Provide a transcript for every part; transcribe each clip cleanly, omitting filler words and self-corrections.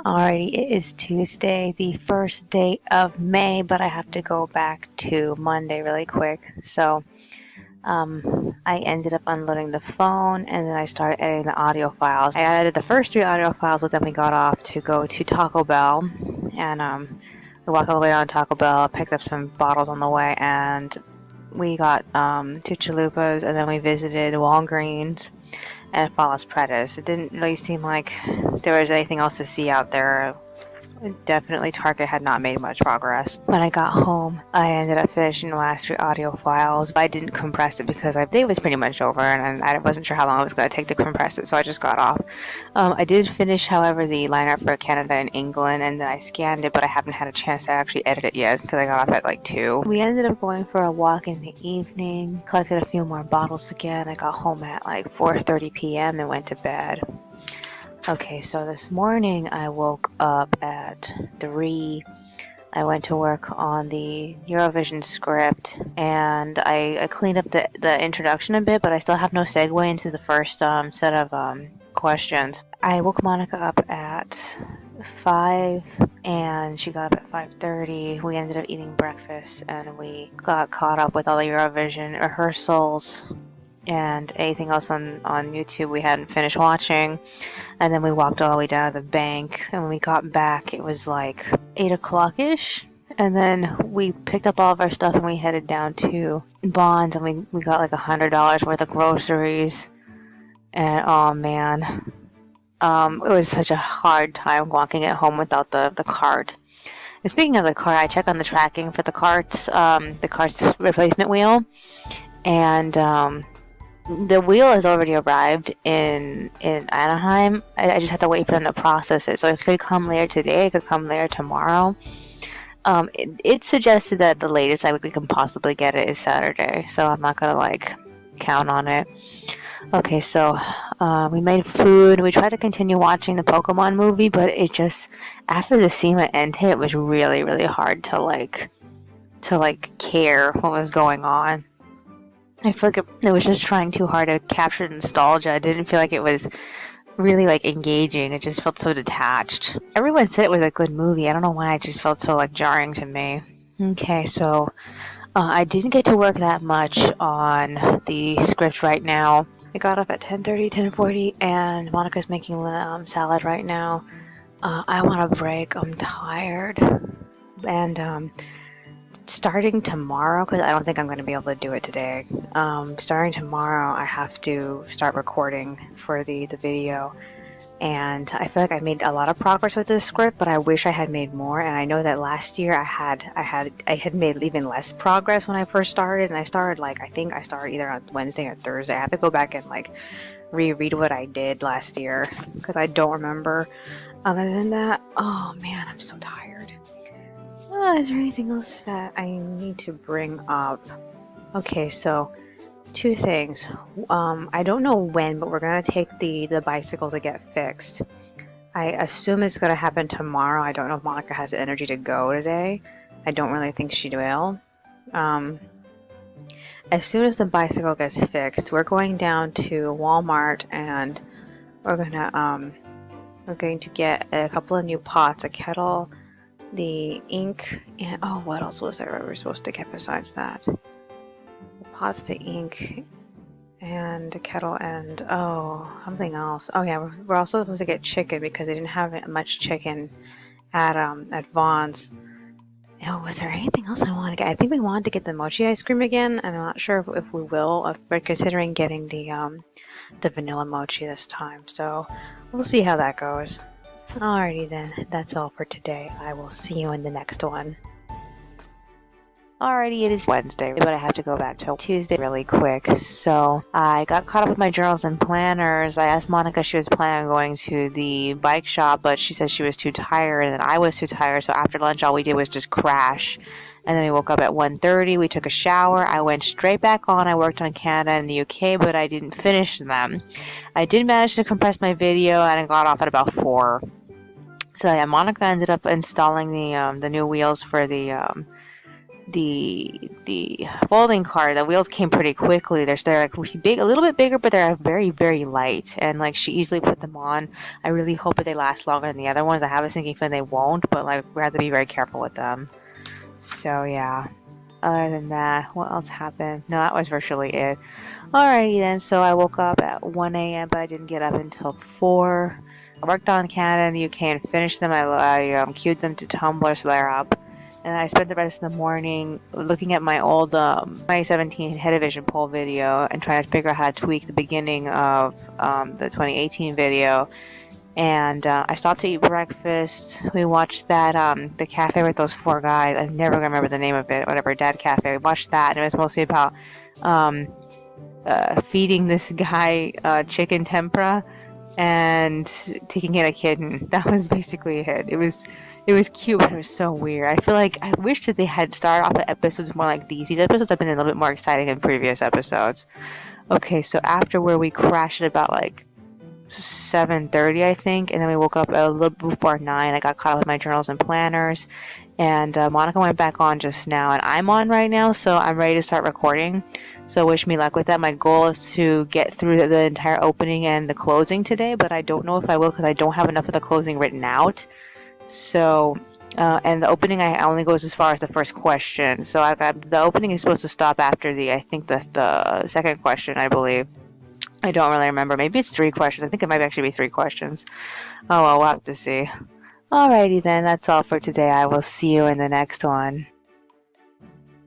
Alrighty, it is Tuesday, the first day of May, but I have to go back to Monday really quick. So, I ended up unloading the phone and then I started editing the audio files. I edited the first 3 audio files, but then we got off to go to Taco Bell. And, we walked all the way down to Taco Bell, picked up some bottles on the way, and we got 2 chalupas, and then we visited Walgreens and Fallas Pretas. It didn't really seem like there was anything else to see out there. Definitely Target had not made much progress. When I got home, I ended up finishing the last 3 audio files, but I didn't compress it because the day was pretty much over and I wasn't sure how long it was going to take to compress it, so I just got off. I did finish, however, the lineup for Canada and England, and then I scanned it, but I haven't had a chance to actually edit it yet because I got off at like 2. We ended up going for a walk in the evening, collected a few more bottles again. I got home at like 4:30 p.m. and went to bed. Okay, so this morning I woke up at 3. I went to work on the Eurovision script, and I cleaned up the introduction a bit, but I still have no segue into the first set of questions. I woke Monica up at 5, and she got up at 5:30. We ended up eating breakfast, and we got caught up with all the Eurovision rehearsals and anything else on YouTube we hadn't finished watching. And then we walked all the way down to the bank, and when we got back it was like 8 o'clock-ish, and then we picked up all of our stuff and we headed down to Bonds, and we got like $100 worth of groceries. And oh man, it was such a hard time walking at home without the cart. And speaking of the cart, I checked on the tracking for the cart's replacement wheel, and the wheel has already arrived in Anaheim. I just have to wait for them to process it. So it could come later today, it could come later tomorrow. It suggested that the latest we can possibly get it is Saturday, so I'm not gonna like count on it. Okay, so we made food. We tried to continue watching the Pokemon movie, but it just, after the SEMA end hit, it was really, really hard to care what was going on. I feel like it was just trying too hard to capture nostalgia. I didn't feel like it was really like engaging. It just felt so detached. Everyone said it was a good movie. I don't know why it just felt so like jarring to me. Okay, so I didn't get to work that much on the script right now. I got up at 10:30, 10:40, and Monica's making salad right now. I want a break. I'm tired. And starting tomorrow, because I don't think I'm going to be able to do it today, starting tomorrow I have to start recording for the video, and I feel like I made a lot of progress with this script, but I wish I had made more. And I know that last year I had made even less progress when I first started, and I think I started either on Wednesday or Thursday. I have to go back and like reread what I did last year because I don't remember. Other than that, oh man, I'm so tired. Is there anything else that I need to bring up? Okay, so 2 things. I don't know when, but we're gonna take the bicycle to get fixed. I assume it's gonna happen tomorrow. I don't know if Monica has the energy to go today. I don't really think she will. As soon as the bicycle gets fixed, we're going down to Walmart, and we're going to get a couple of new pots, a kettle, the ink, and oh, what else was I ever supposed to get besides that? The pots, the ink, and a kettle, and oh, something else. Oh yeah, we're also supposed to get chicken because they didn't have much chicken at Vaughn's. Oh, was there anything else I wanted to get? I think we wanted to get the mochi ice cream again, and I'm not sure if we will. We're considering getting the vanilla mochi this time, so we'll see how that goes. Alrighty then, that's all for today. I will see you in the next one. Alrighty, it is Wednesday, but I have to go back to Tuesday really quick. So I got caught up with my journals and planners. I asked Monica if she was planning on going to the bike shop, but she said she was too tired, and then I was too tired. So after lunch, all we did was just crash. And then we woke up at 1:30. We took a shower. I went straight back on. I worked on Canada and the UK, but I didn't finish them. I did manage to compress my video, and I got off at about 4. So yeah, Monica ended up installing the new wheels for the the folding card, the wheels came pretty quickly. They're like really big, a little bit bigger, but they're very, very light, and like she easily put them on. I really hope that they last longer than the other ones. I have a sinking feeling they won't, but like we have to be very careful with them. So yeah. Other than that, what else happened? No, that was virtually it. Alrighty then, so I woke up at 1 a.m., but I didn't get up until 4. I worked on Canada and the UK and finished them. I queued them to Tumblr so they're up. And I spent the rest of the morning looking at my old 2017 Head of Vision poll video and trying to figure out how to tweak the beginning of the 2018 video. And I stopped to eat breakfast. We watched that, the cafe with those 4 guys. I'm never gonna remember the name of it. Whatever, Dad Cafe. We watched that, and it was mostly about feeding this guy chicken tempura and taking in a kitten. That was basically it. It was cute, but it was so weird. I feel like I wish that they had started off the episodes more like these. These episodes have been a little bit more exciting than previous episodes. Okay, so after where we crashed at about like 7:30, I think, and then we woke up a little before 9. I got caught up with my journals and planners, and Monica went back on just now, and I'm on right now, so I'm ready to start recording. So wish me luck with that. My goal is to get through the entire opening and the closing today, but I don't know if I will because I don't have enough of the closing written out. So and the opening I only goes as far as the first question. So I got the opening is supposed to stop after I think the second question, I believe. I don't really remember. Maybe it's 3 questions. I think it might actually be 3 questions. Oh well, we'll have to see. Alrighty then, that's all for today. I will see you in the next one.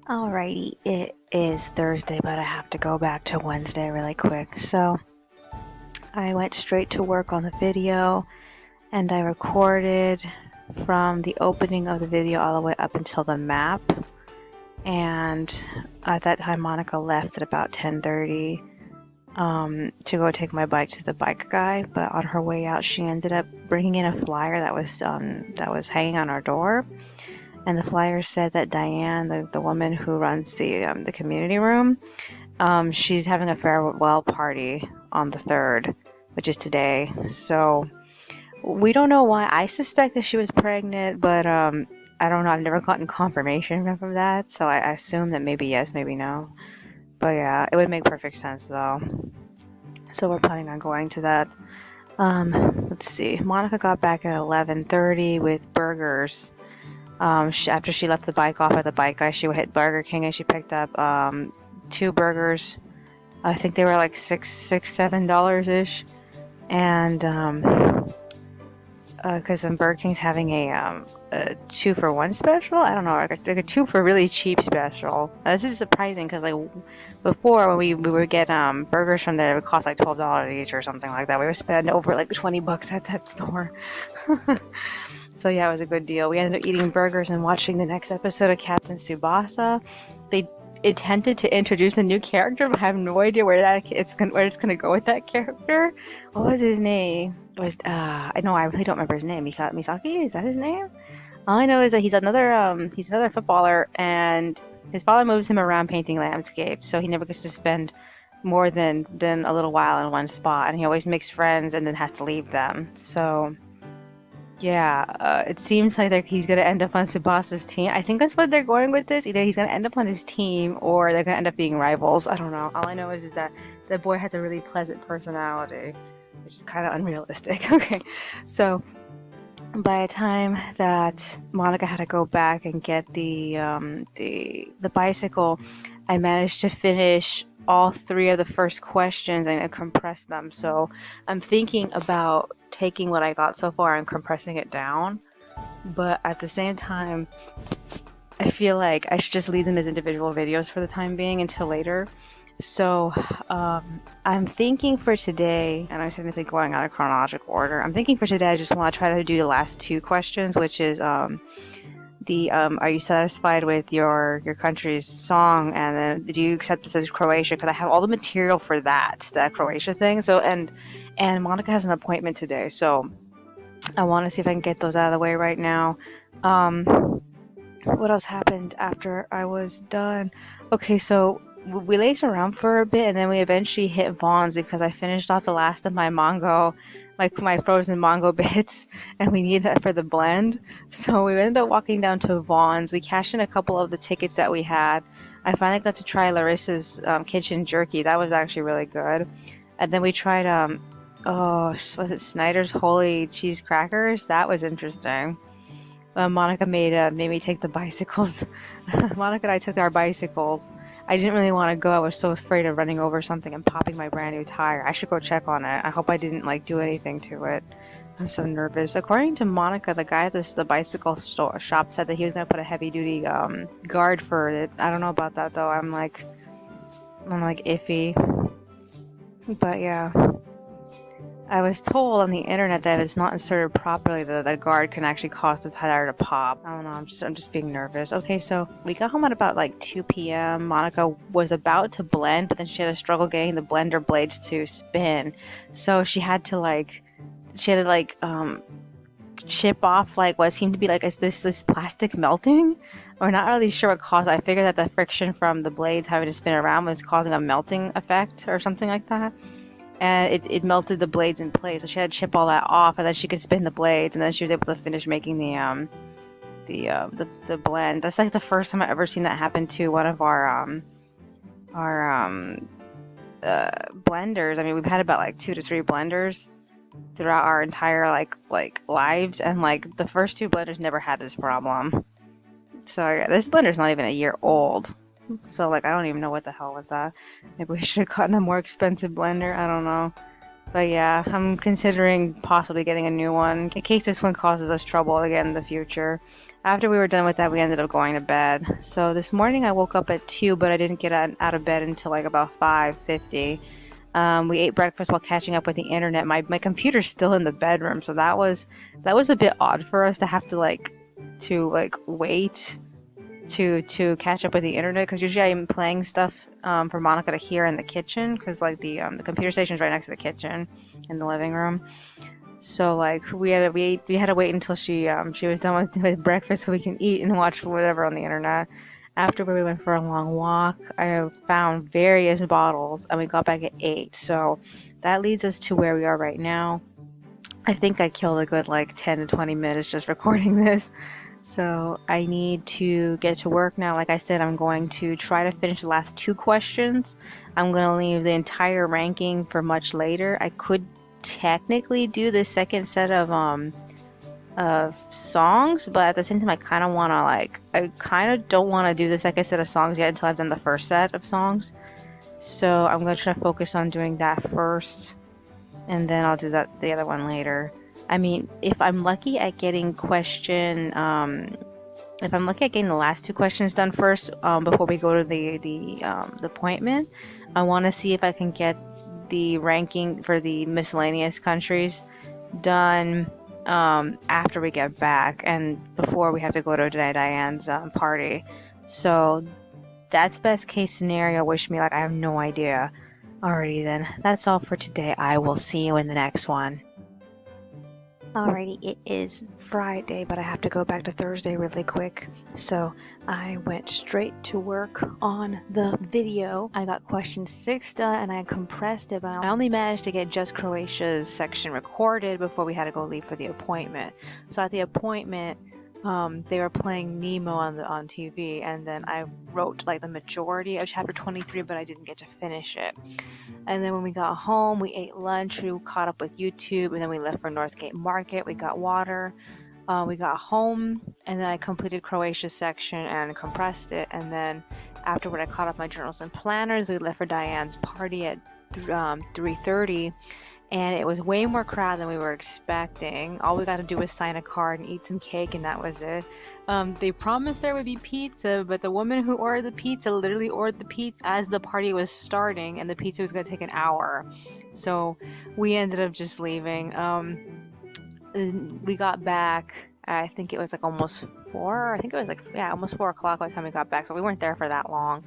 Alrighty, it is Thursday, but I have to go back to Wednesday really quick. So I went straight to work on the video, and I recorded from the opening of the video all the way up until the map. And at that time, Monica left at about 10:30. To go take my bike to the bike guy, but on her way out she ended up bringing in a flyer that was hanging on our door, and the flyer said that Diane, the woman who runs the community room, she's having a farewell party on the 3rd, which is today. So we don't know why. I suspect that she was pregnant, but I don't know. I've never gotten confirmation from that, so I assume that maybe yes, maybe no. But yeah, it would make perfect sense though. So we're planning on going to that. Let's see. Monica got back at 11:30 with burgers. After she left the bike off at the bike guy, she hit Burger King and she picked up 2 burgers. I think they were like $7 ish. And because Burger King's having a 2-for-1 special. I don't know, like a 2 for really cheap special. This is surprising because like before when we would get burgers from there, it would cost like $12 each or something like that. We would spend over like $20 at that store. So yeah, it was a good deal. We ended up eating burgers and watching the next episode of Captain Tsubasa. They intended to introduce a new character, but I have no idea where it's gonna go with that character. What was his name? It was I know I really don't remember his name. Misaki, is that his name? All I know is that he's another footballer, and his father moves him around painting landscapes, so he never gets to spend more than a little while in one spot, and he always makes friends and then has to leave them. So yeah, it seems like he's gonna end up on Tsubasa's team. I think that's what they're going with this. Either he's gonna end up on his team or they're gonna end up being rivals. I don't know. All I know is that the boy has a really pleasant personality, which is kind of unrealistic. Okay, so by the time that Monica had to go back and get the bicycle, I managed to finish all 3 of the first questions and compress them. So I'm thinking about taking what I got so far and compressing it down, but at the same time I feel like I should just leave them as individual videos for the time being until later. So I'm thinking for today, and I'm technically going out of chronological order, I'm thinking for today I just want to try to do the last 2 questions, which is are you satisfied with your country's song, and then do you accept this as Croatia, because I have all the material for that Croatia thing. So and Monica has an appointment today, so I want to see if I can get those out of the way right now. What else happened after I was done? Okay, so we laced around for a bit, and then we eventually hit Vaughn's because I finished off the last of my mango my frozen mango bits, and we need that for the blend. So we ended up walking down to Vaughn's. We cashed in a couple of the tickets that we had. I finally got to try Larissa's kitchen jerky. That was actually really good. And then we tried oh, was it Snyder's Holy Cheese Crackers? That was interesting. Monica made me take the bicycles. Monica and I took our bicycles. I didn't really want to go. I was so afraid of running over something and popping my brand new tire. I should go check on it. I hope I didn't like do anything to it. I'm so nervous. According to Monica, the guy at the bicycle shop said that he was gonna put a heavy duty guard for it. I don't know about that though. I'm like iffy. But yeah. I was told on the internet that if it's not inserted properly, the guard can actually cause the tire to pop. I don't know, I'm just being nervous. Okay, so we got home at about like 2 p.m. Monica was about to blend, but then she had a struggle getting the blender blades to spin. So she had to chip off like what seemed to be like this plastic melting. We're not really sure what caused it. I figured that the friction from the blades having to spin around was causing a melting effect or something like that. And it melted the blades in place. So she had to chip all that off, and then she could spin the blades, and then she was able to finish making the blend. That's like the first time I've ever seen that happen to one of our blenders. I mean, we've had about like 2 to 3 blenders throughout our entire like lives, and like the first 2 blenders never had this problem. So yeah, this blender's not even a year old. So like I don't even know what the hell with that. Maybe we should have gotten a more expensive blender. I don't know. But yeah, I'm considering possibly getting a new one in case this one causes us trouble again in the future. After we were done with that, we ended up going to bed. So this morning I woke up at 2, but I didn't get out of bed until like about 5:50. We ate breakfast while catching up with the internet. My computer's still in the bedroom, so that was a bit odd for us to have to wait to catch up with the internet, because usually I'm playing stuff for Monica to hear in the kitchen, because like the computer station is right next to the kitchen in the living room. So like we had to wait until she was done with breakfast so we can eat and watch whatever on the internet. After we went for a long walk, I found various bottles, and we got back at 8. So that leads us to where we are right now. I think I killed a good like 10 to 20 minutes just recording this. So I need to get to work now. Like I said, I'm going to try to finish the last 2 questions. I'm going to leave the entire ranking for much later. I could technically do the second set of songs, but at the same time I kind of don't want to do the second set of songs yet until I've done the first set of songs. So I'm going to try to focus on doing that first, and then I'll do the other one later. I mean, if I'm lucky at getting the last 2 questions done first, before we go to the appointment, I want to see if I can get the ranking for the miscellaneous countries done after we get back and before we have to go to Diane's party. So that's best case scenario. Wish me luck. I have no idea. Alrighty then, that's all for today. I will see you in the next one. Alrighty, it is Friday, but I have to go back to Thursday really quick. So I went straight to work on the video. I got question 6 done and I compressed it, but I only managed to get just Croatia's section recorded before we had to go leave for the appointment. So at the appointment, they were playing Nemo on TV, and then I wrote like the majority of chapter 23, but I didn't get to finish it. And then when we got home, we ate lunch, we caught up with YouTube, and then we left for Northgate Market. We got water. We got home, and then I completed Croatia's section and compressed it. And then afterward, I caught up my journals and planners. We left for Diane's party at 3:30. And it was way more crowded than we were expecting. All we got to do was sign a card and eat some cake, and that was it. They promised there would be pizza, but the woman who ordered the pizza literally ordered the pizza as the party was starting, and the pizza was going to take an hour. So we ended up just leaving. We got back, I think it was like almost 4. I think it was almost 4 o'clock by the time we got back, so we weren't there for that long.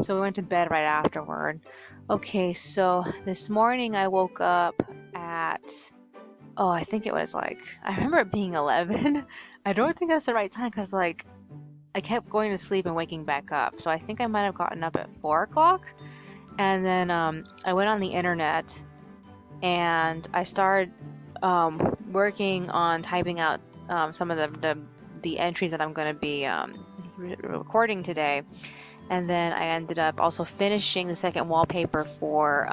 So we went to bed right afterward. Okay, so this morning I woke up at, I think it was I remember it being 11. I don't think that's the right time, because I kept going to sleep and waking back up. So I think I might have gotten up at 4 o'clock. And then I went on the internet and I started working on typing out some of the entries that I'm going to be recording today. And then I ended up also finishing the second wallpaper for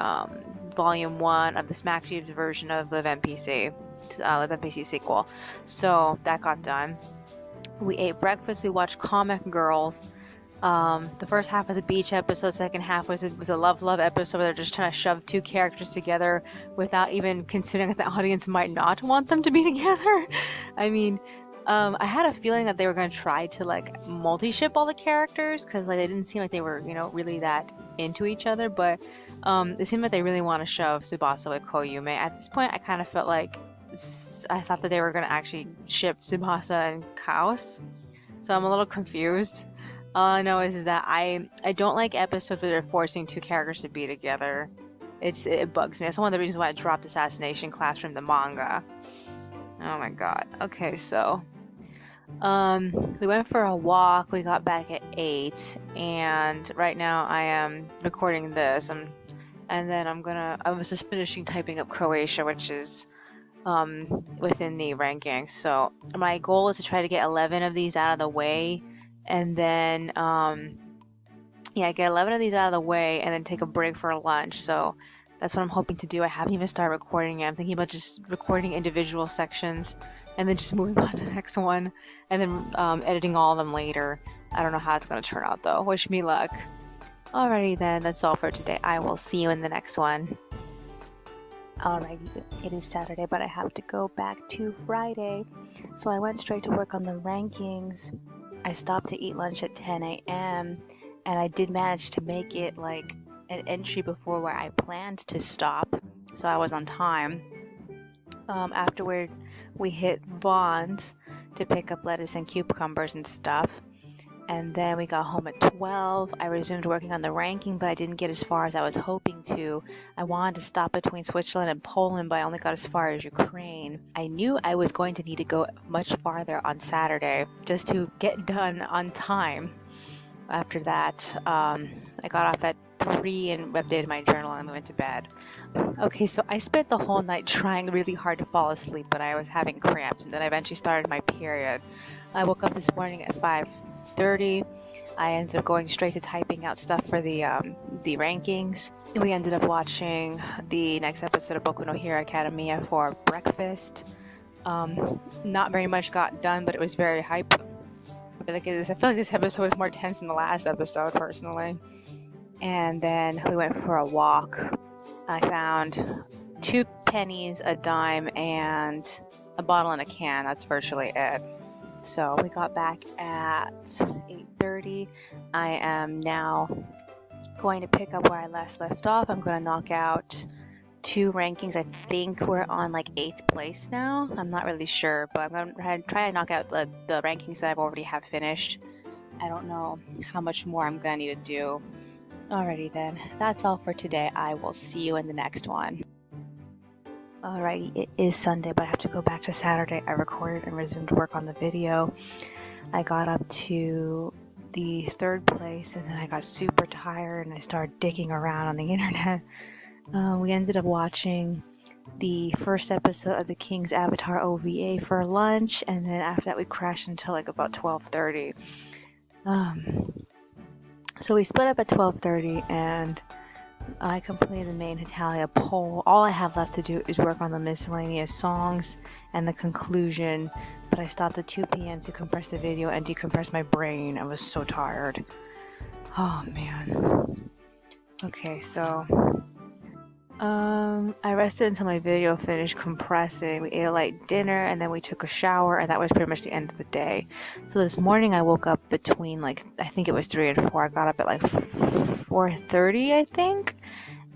volume 1 of the Smack Jeeves version of Live NPC sequel. So that got done. We ate breakfast, we watched Comic Girls. The first half was a beach episode, second half was a love episode where they're just trying to shove two characters together without even considering that the audience might not want them to be together. I mean, I had a feeling that they were going to try to like multi-ship all the characters because like they didn't seem like they were, really that into each other, but it seemed like they really want to shove Tsubasa with Koyume. At this point, I kind of felt like I thought that they were going to actually ship Tsubasa and Kaos, so I'm a little confused. All I know is that I don't like episodes where they're forcing two characters to be together. It bugs me. That's one of the reasons why I dropped Assassination Class from the manga. Oh my god. Okay, so we went for a walk. We got back at 8, and right now I am recording this. And then I was just finishing typing up Croatia, which is within the rankings. So my goal is to try to get 11 of these out of the way, and then get 11 of these out of the way, and then take a break for lunch. So that's what I'm hoping to do. I haven't even started recording it. I'm thinking about just recording individual sections and then just moving on to the next one, and then editing all of them later. I don't know how it's going to turn out though. Wish me luck. Alrighty then, that's all for today. I will see you in the next one. Alrighty, it is Saturday, but I have to go back to Friday. So I went straight to work on the rankings. I stopped to eat lunch at 10 a.m. and I did manage to make it like an entry before where I planned to stop, so I was on time. Afterward, we hit Vaughn's to pick up lettuce and cucumbers and stuff, and then we got home at 12. I resumed working on the ranking, but I didn't get as far as I was hoping to. I wanted to stop between Switzerland and Poland, but I only got as far as Ukraine. I knew I was going to need to go much farther on Saturday just to get done on time. After that, I got off at 3 and updated my journal, and we went to bed. Okay, so I spent the whole night trying really hard to fall asleep, but I was having cramps, and then I eventually started my period. I woke up this morning at 5:30. I ended up going straight to typing out stuff for the rankings. We ended up watching the next episode of Boku no Hero Academia for breakfast. Not very much got done, but it was very hype. I feel like this episode was more tense than the last episode, personally. And then we went for a walk. I found 2 pennies, a dime, and a bottle and a can. That's virtually it. So we got back at 8:30. I am now going to pick up where I last left off. I'm going to knock out 2 rankings. I think we're on like 8th place now. I'm not really sure, but I'm going to try to knock out the rankings that I've already have finished. I don't know how much more I'm going to need to do. Alrighty then, that's all for today. I will see you in the next one. Alrighty, it is Sunday, but I have to go back to Saturday. I recorded and resumed work on the video. I got up to the 3rd place, and then I got super tired and I started digging around on the internet. We ended up watching the first episode of the King's Avatar OVA for lunch, and then after that we crashed until like about 12:30. So we split up at 12:30, and I completed the main Hetalia poll. All I have left to do is work on the miscellaneous songs and the conclusion, but I stopped at 2 p.m. to compress the video and decompress my brain. I was so tired. Oh man. Okay, so I rested until my video finished compressing. We ate a light dinner, and then we took a shower, and that was pretty much the end of the day. So this morning I woke up between I think it was 3 and 4. I got up at 4:30, I think.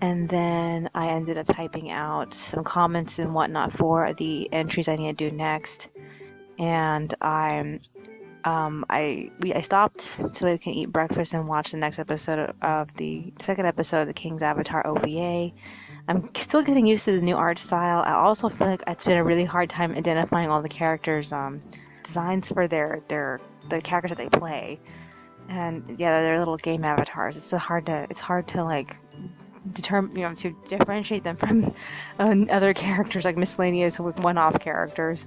And then I ended up typing out some comments and whatnot for the entries I need to do next. And I stopped so we can eat breakfast and watch the next episode of the second episode of the King's Avatar OVA. I'm still getting used to the new art style. I also feel like it's been a really hard time identifying all the characters' designs for the characters that they play, and yeah, they're little game avatars. It's hard to to differentiate them from other characters, like miscellaneous with one-off characters.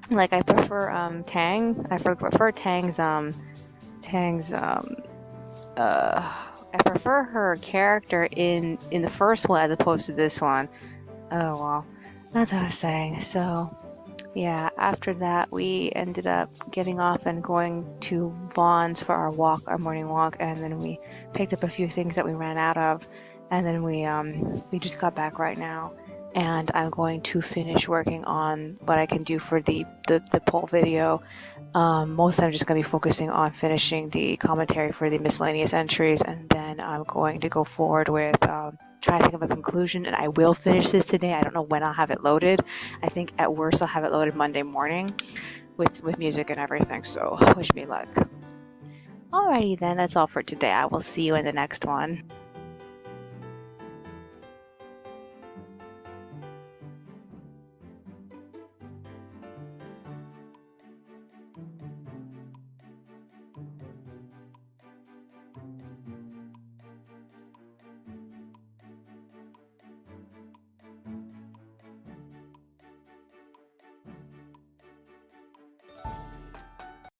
Like I prefer Tang. I prefer Tang's I prefer her character in the first one as opposed to this one. Oh well, that's what I was saying. So yeah, after that we ended up getting off and going to Vaughn's for our walk, our morning walk, and then we picked up a few things that we ran out of, and then we just got back right now, and I'm going to finish working on what I can do for the poll video. Most I'm just going to be focusing on finishing the commentary for the miscellaneous entries, and then I'm going to go forward with trying to think of a conclusion, and I will finish this today. I don't know when I'll have it loaded. I think at worst I'll have it loaded Monday morning with music and everything, so wish me luck. Alrighty then, that's all for today. I will see you in the next one.